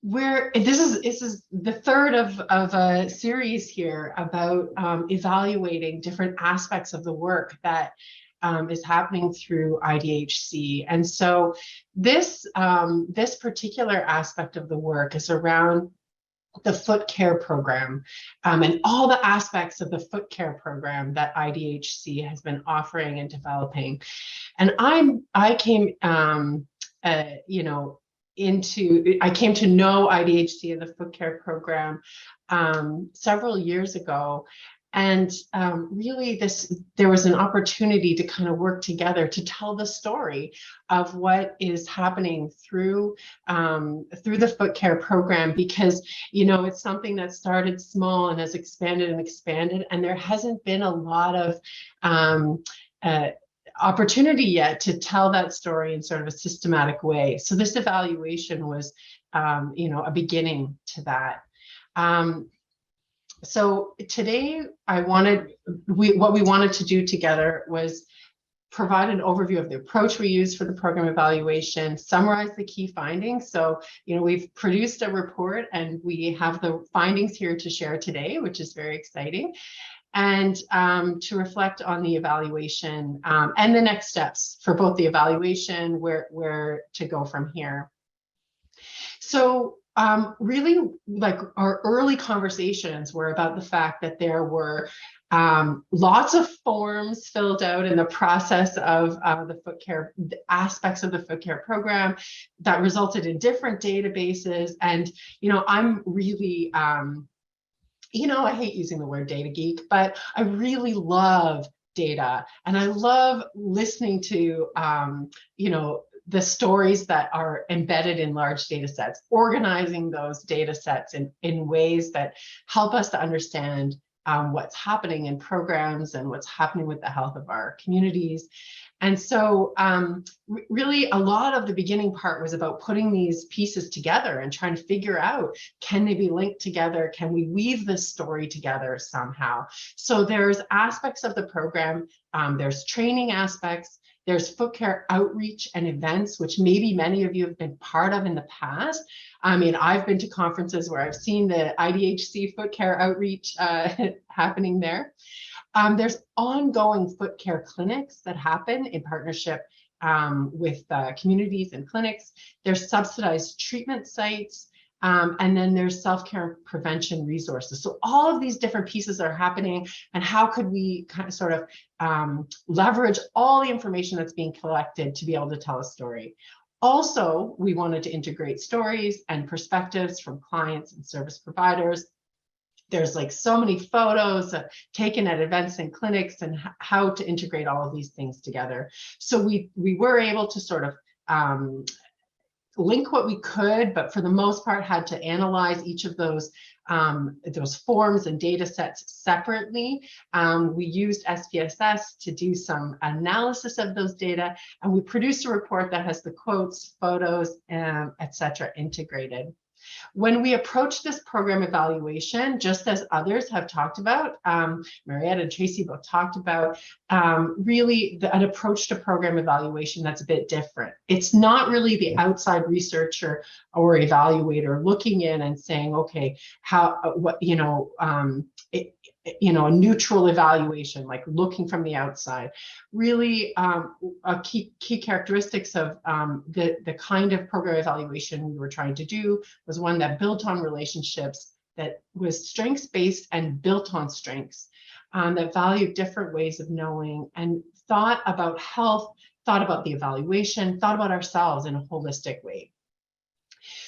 This is the third of a series here about evaluating different aspects of the work that is happening through IDHC. And so this particular aspect of the work is around the foot care program, and all the aspects of the foot care program that IDHC has been offering and developing. And I came I came to know IDHC and the foot care program several years ago. And really there was an opportunity to kind of work together to tell the story of what is happening through the foot care program, because, it's something that started small and has expanded and expanded. And there hasn't been a lot of opportunity yet to tell that story in sort of a systematic way. So this evaluation was, a beginning to that. So today what we wanted to do together was provide an overview of the approach we use for the program evaluation, summarize the key findings. So, we've produced a report and we have the findings here to share today, which is very exciting. And to reflect on the evaluation and the next steps for both the evaluation, where to go from here. So really, like, our early conversations were about the fact that there were lots of forms filled out in the process of the foot care, aspects of the foot care program that resulted in different databases. And, I'm really, I hate using the word data geek, but I really love data, and I love listening to, the stories that are embedded in large data sets, organizing those data sets in ways that help us to understand what's happening in programs and what's happening with the health of our communities. And so really a lot of the beginning part was about putting these pieces together and trying to figure out, can they be linked together? Can we weave this story together somehow? So there's aspects of the program, there's training aspects, there's foot care outreach and events, which maybe many of you have been part of in the past. I mean, I've been to conferences where I've seen the IDHC foot care outreach happening there. There's ongoing foot care clinics that happen in partnership with communities and clinics. There's subsidized treatment sites. And then there's self-care prevention resources. So all of these different pieces are happening, and how could we kind of sort of leverage all the information that's being collected to be able to tell a story. Also, we wanted to integrate stories and perspectives from clients and service providers. There's like so many photos taken at events and clinics, and how to integrate all of these things together. So we were able to sort of link what we could, but for the most part had to analyze each of those forms and data sets separately. We used SPSS to do some analysis of those data, and we produced a report that has the quotes, photos, etc. integrated. When we approach this program evaluation, just as others have talked about, Mariette and Tracy both talked about, really an approach to program evaluation that's a bit different. It's not really the outside researcher or evaluator looking in and saying, okay, a neutral evaluation, like looking from the outside. Really, a key characteristics of the kind of program evaluation we were trying to do was one that built on relationships, that was strengths-based and built on strengths, that valued different ways of knowing, and thought about health, thought about the evaluation, thought about ourselves in a holistic way.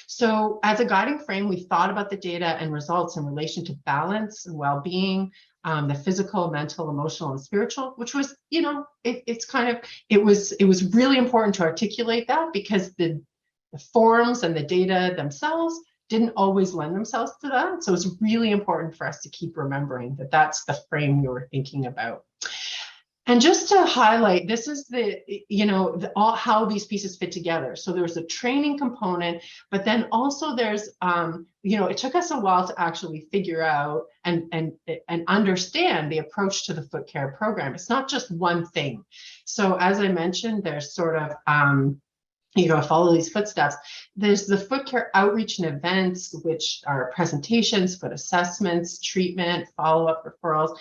So as a guiding frame, we thought about the data and results in relation to balance and well-being, the physical, mental, emotional, and spiritual, which was, it was really important to articulate that, because the forms and the data themselves didn't always lend themselves to that. So it's really important for us to keep remembering that that's the frame we were thinking about. And just to highlight, this is how these pieces fit together. So there's a training component, but then also there's, it took us a while to actually figure out and understand the approach to the foot care program. It's not just one thing. So as I mentioned, there's sort of you're going to follow these footsteps. There's the foot care outreach and events, which are presentations, foot assessments, treatment, follow-up referrals.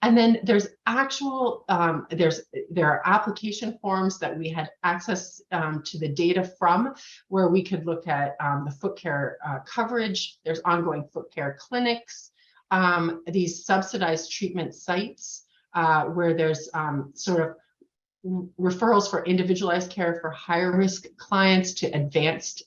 And then there's actual, there are application forms that we had access to the data from, where we could look at the foot care coverage. There's ongoing foot care clinics, these subsidized treatment sites, where there's sort of referrals for individualized care for higher risk clients to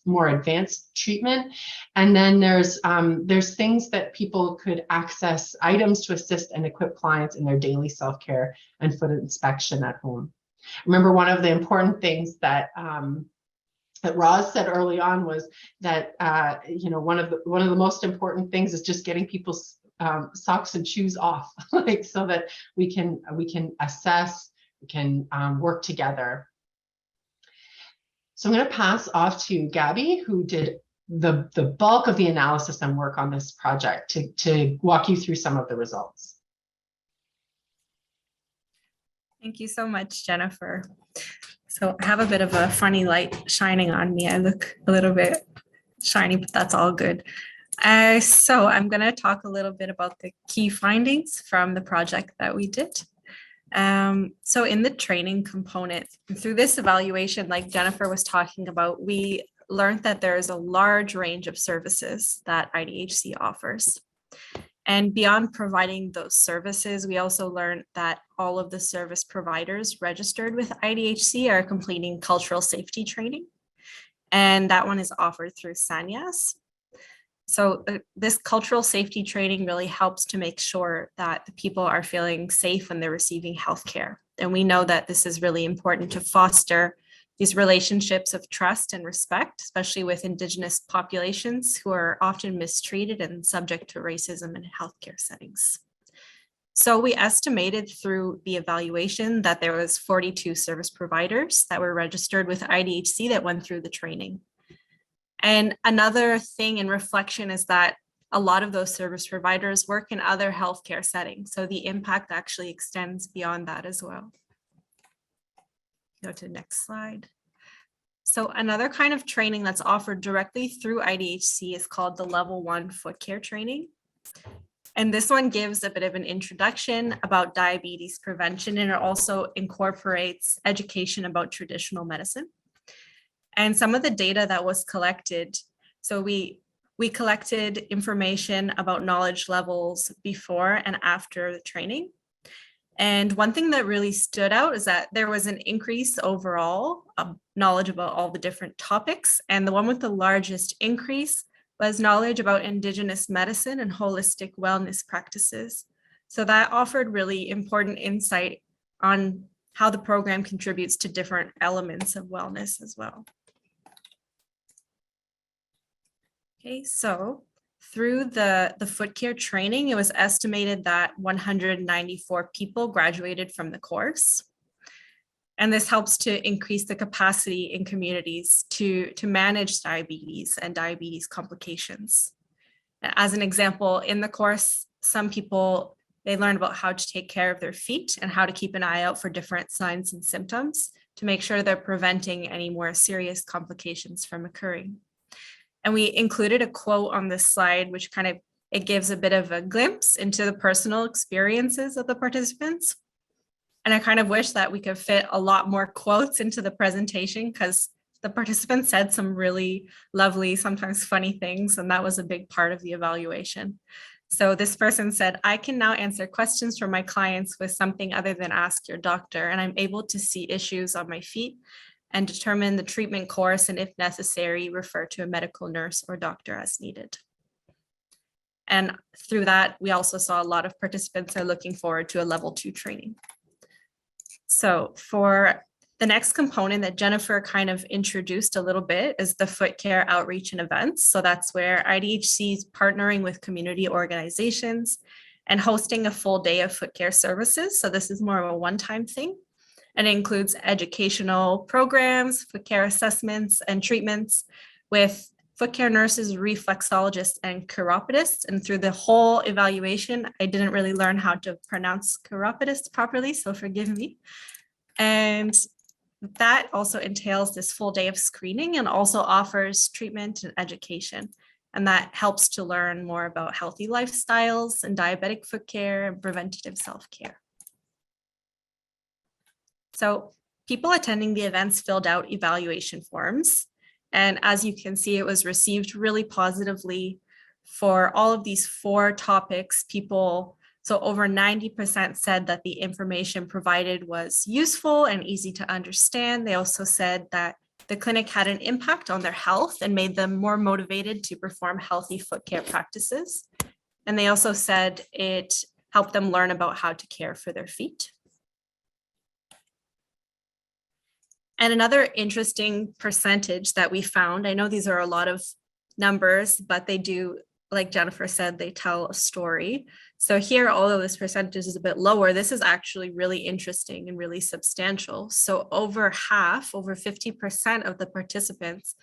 more advanced treatment. And then there's things that people could access, items to assist and equip clients in their daily self-care and foot inspection at home. Remember, one of the important things that that Roz said early on was that one of the most important things is just getting people's socks and shoes off, like, so that we can assess, can work together. So I'm going to pass off to Gabby, who did the bulk of the analysis and work on this project, to walk you through some of the results. Thank you so much, Jennifer. So I have a bit of a funny light shining on me. I look a little bit shiny, but that's all good. So I'm going to talk a little bit about the key findings from the project that we did. So in the training component, through this evaluation, like Jennifer was talking about, we learned that there is a large range of services that IDHC offers. And beyond providing those services, we also learned that all of the service providers registered with IDHC are completing cultural safety training. And that one is offered through Sanyas. So this cultural safety training really helps to make sure that the people are feeling safe when they're receiving healthcare. And we know that this is really important to foster these relationships of trust and respect, especially with Indigenous populations who are often mistreated and subject to racism in healthcare settings. So we estimated through the evaluation that there was 42 service providers that were registered with IDHC that went through the training. And another thing in reflection is that a lot of those service providers work in other healthcare settings. So the impact actually extends beyond that as well. Go to the next slide. So another kind of training that's offered directly through IDHC is called the Level 1 Foot Care Training. And this one gives a bit of an introduction about diabetes prevention, and it also incorporates education about traditional medicine. And some of the data that was collected, so we collected information about knowledge levels before and after the training. And one thing that really stood out is that there was an increase overall of knowledge about all the different topics. And the one with the largest increase was knowledge about Indigenous medicine and holistic wellness practices. So that offered really important insight on how the program contributes to different elements of wellness as well. Okay, so through the foot care training, it was estimated that 194 people graduated from the course. And this helps to increase the capacity in communities to manage diabetes and diabetes complications. As an example, in the course, some people, they learn about how to take care of their feet and how to keep an eye out for different signs and symptoms to make sure they're preventing any more serious complications from occurring. And we included a quote on this slide, which it gives a bit of a glimpse into the personal experiences of the participants. And I kind of wish that we could fit a lot more quotes into the presentation, because the participants said some really lovely, sometimes funny things, and that was a big part of the evaluation. So this person said, "I can now answer questions from my clients with something other than ask your doctor, and I'm able to see issues on my feet and determine the treatment course, and if necessary, refer to a medical nurse or doctor as needed." And through that, we also saw a lot of participants are looking forward to a level 2 training. So for the next component that Jennifer kind of introduced a little bit is the foot care outreach and events. So that's where IDHC is partnering with community organizations and hosting a full day of foot care services. So this is more of a one-time thing. And it includes educational programs, foot care assessments and treatments with foot care nurses, reflexologists, and chiropodists. And through the whole evaluation, I didn't really learn how to pronounce chiropodist properly, so forgive me. And that also entails this full day of screening and also offers treatment and education. And that helps to learn more about healthy lifestyles and diabetic foot care and preventative self-care. So people attending the events filled out evaluation forms. And as you can see, it was received really positively for all of these 4 topics. So over 90% said that the information provided was useful and easy to understand. They also said that the clinic had an impact on their health and made them more motivated to perform healthy foot care practices. And they also said it helped them learn about how to care for their feet. And another interesting percentage that we found, I know these are a lot of numbers, but they do, like Jennifer said, they tell a story. So here, although this percentage is a bit lower, this is actually really interesting and really substantial. So over half, over 50% of the participants,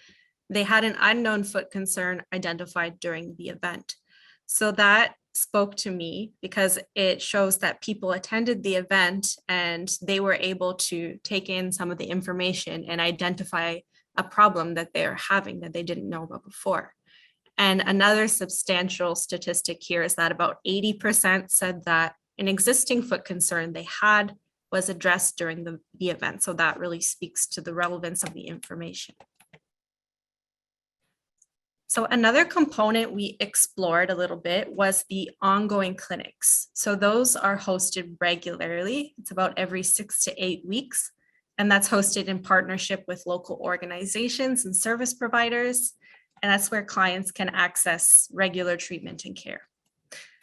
they had an unknown foot concern identified during the event. So that spoke to me because it shows that people attended the event and they were able to take in some of the information and identify a problem that they're having that they didn't know about before. And another substantial statistic here is that about 80% said that an existing foot concern they had was addressed during the event. So that really speaks to the relevance of the information. So another component we explored a little bit was the ongoing clinics. So those are hosted regularly. It's about every 6 to 8 weeks. And that's hosted in partnership with local organizations and service providers. And that's where clients can access regular treatment and care.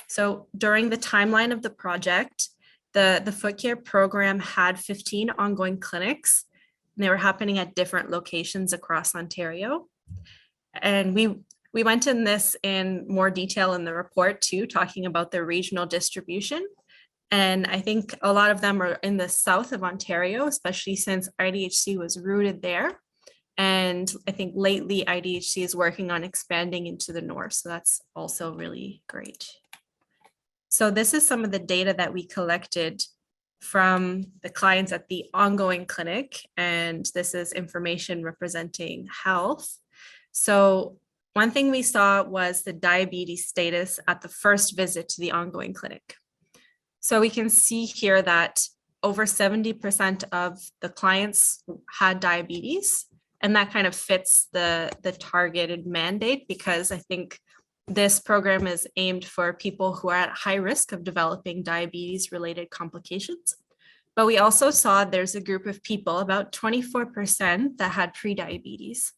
So during the timeline of the project, the foot care program had 15 ongoing clinics. And they were happening at different locations across Ontario. And we went in this in more detail in the report too, talking about the regional distribution. And I think a lot of them are in the south of Ontario, especially since IDHC was rooted there. And I think lately IDHC is working on expanding into the north. So that's also really great. So this is some of the data that we collected from the clients at the ongoing clinic. And this is information representing health. So one thing we saw was the diabetes status at the first visit to the ongoing clinic. So we can see here that over 70% of the clients had diabetes, and that kind of fits the targeted mandate because I think this program is aimed for people who are at high risk of developing diabetes related complications. But we also saw there's a group of people, about 24%, that had prediabetes.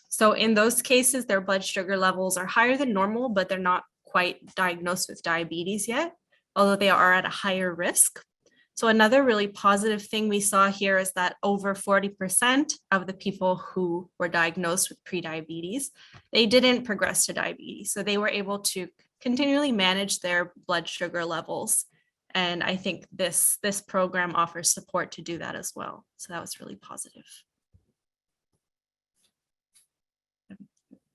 So in those cases, their blood sugar levels are higher than normal, but they're not quite diagnosed with diabetes yet, although they are at a higher risk. So another really positive thing we saw here is that over 40% of the people who were diagnosed with prediabetes, they didn't progress to diabetes. So they were able to continually manage their blood sugar levels. And I think this program offers support to do that as well. So that was really positive.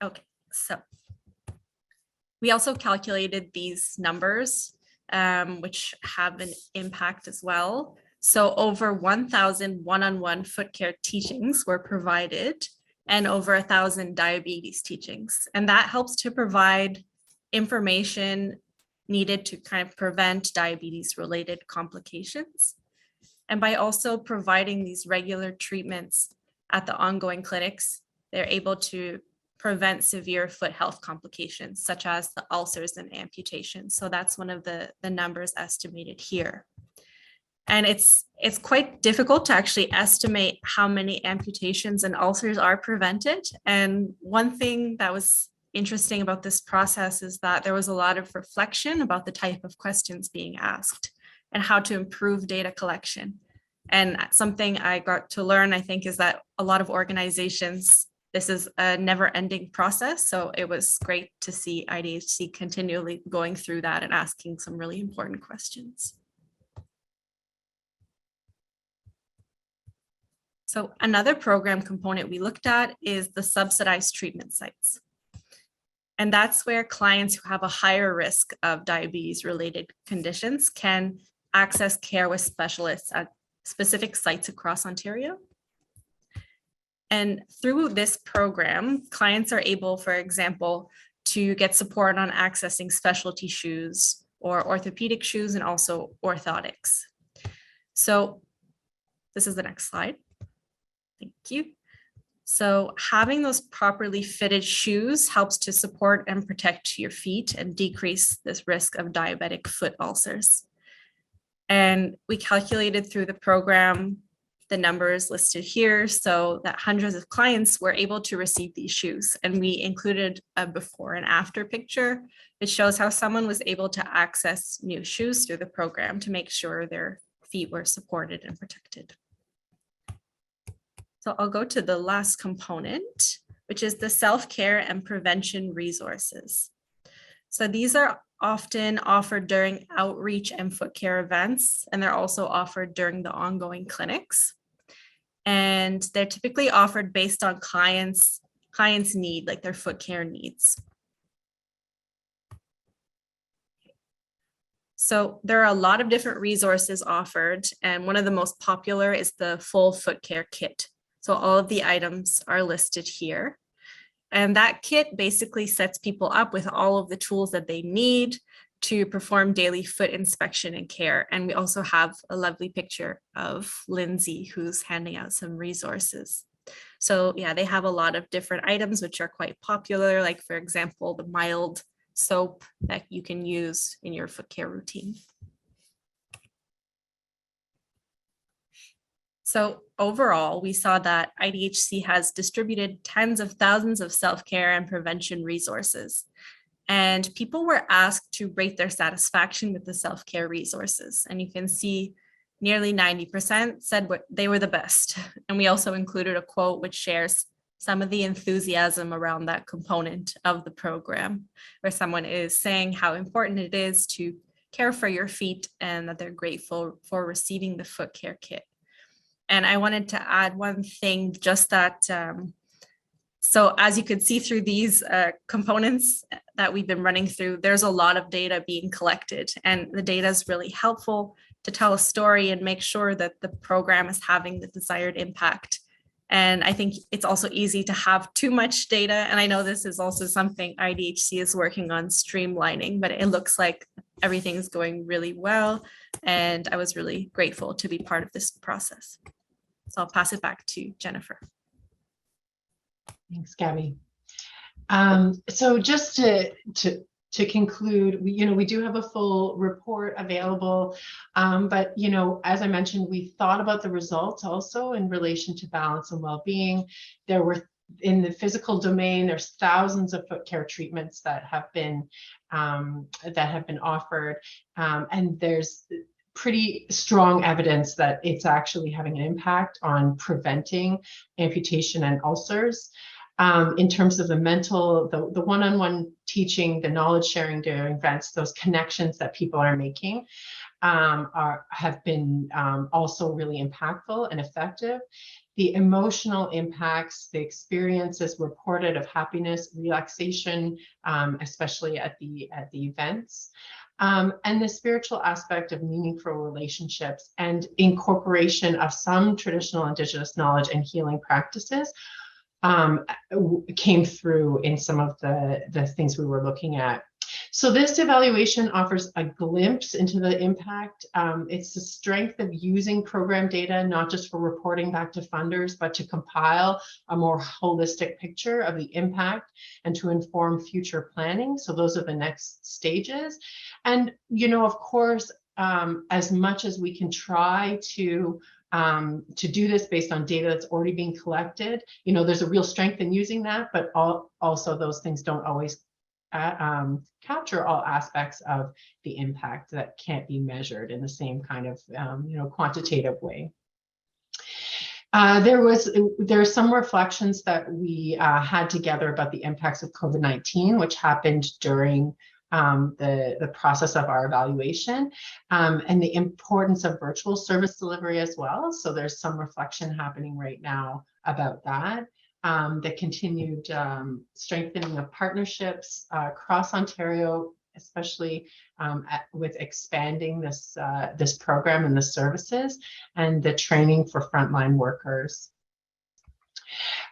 Okay, so we also calculated these numbers, which have an impact as well. So over 1,000 one-on-one foot care teachings were provided and over 1,000 diabetes teachings. And that helps to provide information needed to kind of prevent diabetes related complications. And by also providing these regular treatments at the ongoing clinics, they're able to prevent severe foot health complications, such as the ulcers and amputations. So that's one of the numbers estimated here. And it's quite difficult to actually estimate how many amputations and ulcers are prevented. And one thing that was interesting about this process is that there was a lot of reflection about the type of questions being asked and how to improve data collection. And something I got to learn, I think, is that a lot of organizations, this is a never-ending process. So it was great to see IDHC continually going through that and asking some really important questions. So another program component we looked at is the subsidized treatment sites. And that's where clients who have a higher risk of diabetes-related conditions can access care with specialists at specific sites across Ontario. And through this program, clients are able, for example, to get support on accessing specialty shoes or orthopedic shoes and also orthotics. So this is the next slide. Thank you. So having those properly fitted shoes helps to support and protect your feet and decrease this risk of diabetic foot ulcers. And we calculated through the program the numbers listed here so that hundreds of clients were able to receive these shoes. And we included a before and after picture. It shows how someone was able to access new shoes through the program to make sure their feet were supported and protected. So I'll go to the last component, which is the self-care and prevention resources. So these are often offered during outreach and foot care events, and they're also offered during the ongoing clinics. And they're typically offered based on clients' need, like their foot care needs. So there are a lot of different resources offered, and one of the most popular is the full foot care kit. So all of the items are listed here. And that kit basically sets people up with all of the tools that they need to perform daily foot inspection and care. And we also have a lovely picture of Lindsay, who's handing out some resources. So yeah, they have a lot of different items which are quite popular, like for example, the mild soap that you can use in your foot care routine. So overall, we saw that IDHC has distributed tens of thousands of self-care and prevention resources. And people were asked to rate their satisfaction with the self-care resources. And you can see nearly 90% said they were the best. And we also included a quote which shares some of the enthusiasm around that component of the program, where someone is saying how important it is to care for your feet and that they're grateful for receiving the foot care kit. And I wanted to add one thing, just that, so as you could see through these components that we've been running through, there's a lot of data being collected, and the data is really helpful to tell a story and make sure that the program is having the desired impact. And I think it's also easy to have too much data. And I know this is also something IDHC is working on streamlining, but it looks like everything is going really well. And I was really grateful to be part of this process. So I'll pass it back to Jennifer. Thanks, Gabby. So just to conclude, we do have a full report available, but as I mentioned, we thought about the results also in relation to balance and well-being. There were, in the physical domain, there's thousands of foot care treatments that have been offered, and there's pretty strong evidence that it's actually having an impact on preventing amputation and ulcers. In terms of the mental, the one-on-one teaching, the knowledge sharing during events, those connections that people are making have been also really impactful and effective. The emotional impacts, the experiences reported of happiness, relaxation, especially at the events. And the spiritual aspect of meaningful relationships and incorporation of some traditional Indigenous knowledge and healing practices came through in some of the things we were looking at. So this evaluation offers a glimpse into the impact. It's the strength of using program data, not just for reporting back to funders, but to compile a more holistic picture of the impact and to inform future planning. So those are the next stages. And, of course, as much as we can try to do this based on data that's already being collected, there's a real strength in using that, but also those things don't always capture all aspects of the impact that can't be measured in the same kind of quantitative way. There are some reflections that we had together about the impacts of COVID-19, which happened during the process of our evaluation, and the importance of virtual service delivery as well. So there's some reflection happening right now about that. The continued strengthening of partnerships across Ontario, especially with expanding this program and the services, and the training for frontline workers.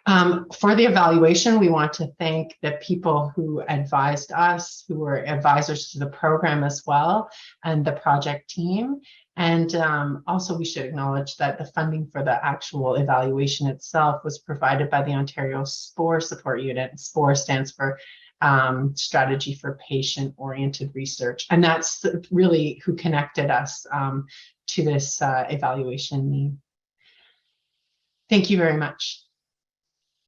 For the evaluation, we want to thank the people who advised us, who were advisors to the program as well, and the project team. And also we should acknowledge that the funding for the actual evaluation itself was provided by the Ontario SPORE Support Unit. SPORE stands for Strategy for Patient-Oriented Research. And that's really who connected us to this evaluation need. Thank you very much.